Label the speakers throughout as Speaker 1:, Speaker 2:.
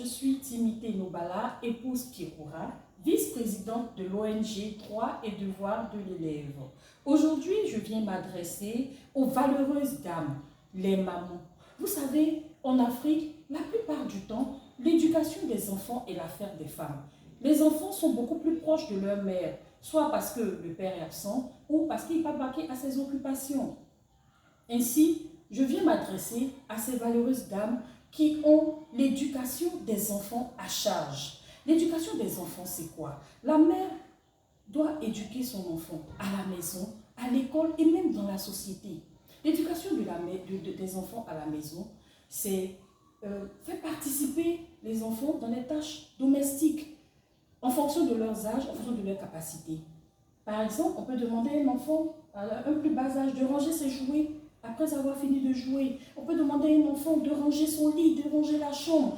Speaker 1: suis Timité Nobala, épouse Pierroura, vice-présidente de l'ONG Droits et devoirs de l'élève. Aujourd'hui, je viens m'adresser aux valeureuses dames, les mamans. Vous savez, en Afrique, la plupart du temps, l'éducation des enfants est l'affaire des femmes. Les enfants sont beaucoup plus proches de leur mère, soit parce que le père est absent ou parce qu'il n'est pas vaqué à ses occupations. Ainsi, je viens m'adresser à ces valeureuses dames qui ont l'éducation des enfants à charge. L'éducation des enfants, c'est quoi? La mère doit éduquer son enfant à la maison, à l'école et même dans la société. L'éducation des enfants à la maison, c'est faire participer les enfants dans les tâches domestiques en fonction de leurs âges, en fonction de leurs capacités. Par exemple, on peut demander à un enfant à un plus bas âge de ranger ses jouets après avoir fini de jouer. On peut demander à un enfant de ranger son lit, de ranger la chambre.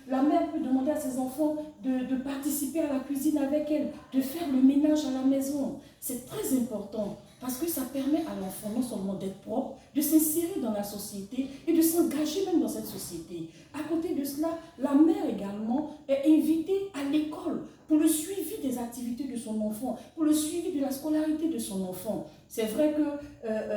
Speaker 1: La mère peut demander à ses enfants de participer à la cuisine avec elle, de faire le ménage à la maison. C'est très important parce que ça permet à l'enfant non seulement d'être propre, de s'insérer dans la société et de s'engager même dans cette société. À côté de cela, la mère également est invitée à l'école pour le suivi des activités de son enfant, pour le suivi de la scolarité de son enfant. C'est vrai que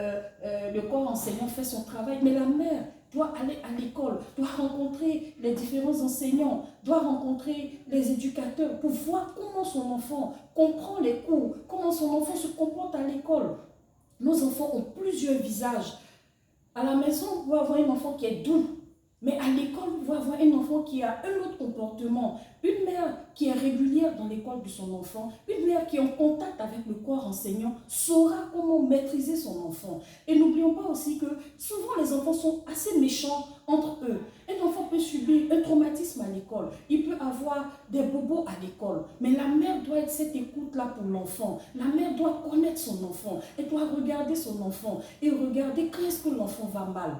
Speaker 1: le corps enseignant fait son travail, mais la mère doit aller à l'école, doit rencontrer les différents enseignants, doit rencontrer les éducateurs pour voir comment son enfant comprend les cours, comment son enfant se comporte à l'école. Nos enfants ont plusieurs visages. À la maison, on peut avoir un enfant qui est doux, mais à l'école, on va avoir un enfant qui a un autre comportement. Une mère qui est régulière dans l'école de son enfant, une mère qui est en contact avec le corps enseignant, saura comment maîtriser son enfant. Et n'oublions pas aussi que souvent les enfants sont assez méchants entre eux. Un enfant peut subir un traumatisme à l'école, il peut avoir des bobos à l'école, mais la mère doit être cette écoute-là pour l'enfant. La mère doit connaître son enfant, elle doit regarder son enfant et regarder quand est-ce que l'enfant va mal.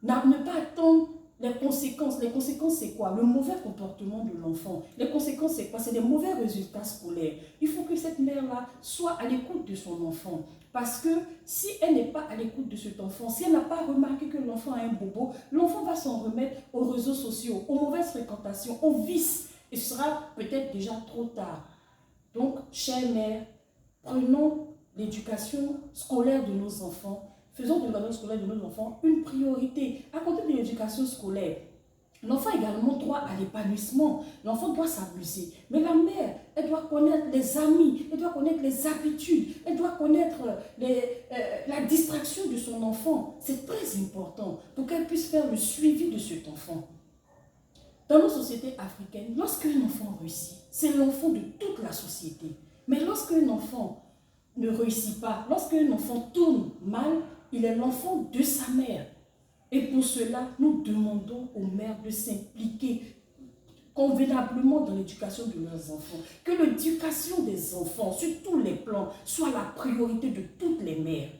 Speaker 1: Ne pas attendre les conséquences. Les conséquences, c'est quoi? Le mauvais comportement de l'enfant. Les conséquences, c'est quoi? C'est des mauvais résultats scolaires. Il faut que cette mère-là soit à l'écoute de son enfant. Parce que si elle n'est pas à l'écoute de cet enfant, si elle n'a pas remarqué que l'enfant a un bobo, l'enfant va s'en remettre aux réseaux sociaux, aux mauvaises fréquentations, aux vices. Et ce sera peut-être déjà trop tard. Donc, chère mère, prenons l'éducation scolaire de nos enfants. Faisons de l'éducation scolaire de nos enfants une priorité. À côté de l'éducation scolaire, l'enfant a également droit à l'épanouissement. L'enfant doit s'amuser. Mais la mère, elle doit connaître les amis, elle doit connaître les habitudes, elle doit connaître la distraction de son enfant. C'est très important pour qu'elle puisse faire le suivi de cet enfant. Dans nos sociétés africaines, lorsqu'un enfant réussit, c'est l'enfant de toute la société. Mais lorsqu'un enfant ne réussit pas, lorsqu'un enfant tourne mal, il est l'enfant de sa mère. Et pour cela, nous demandons aux mères de s'impliquer convenablement dans l'éducation de leurs enfants. Que l'éducation des enfants, sur tous les plans, soit la priorité de toutes les mères.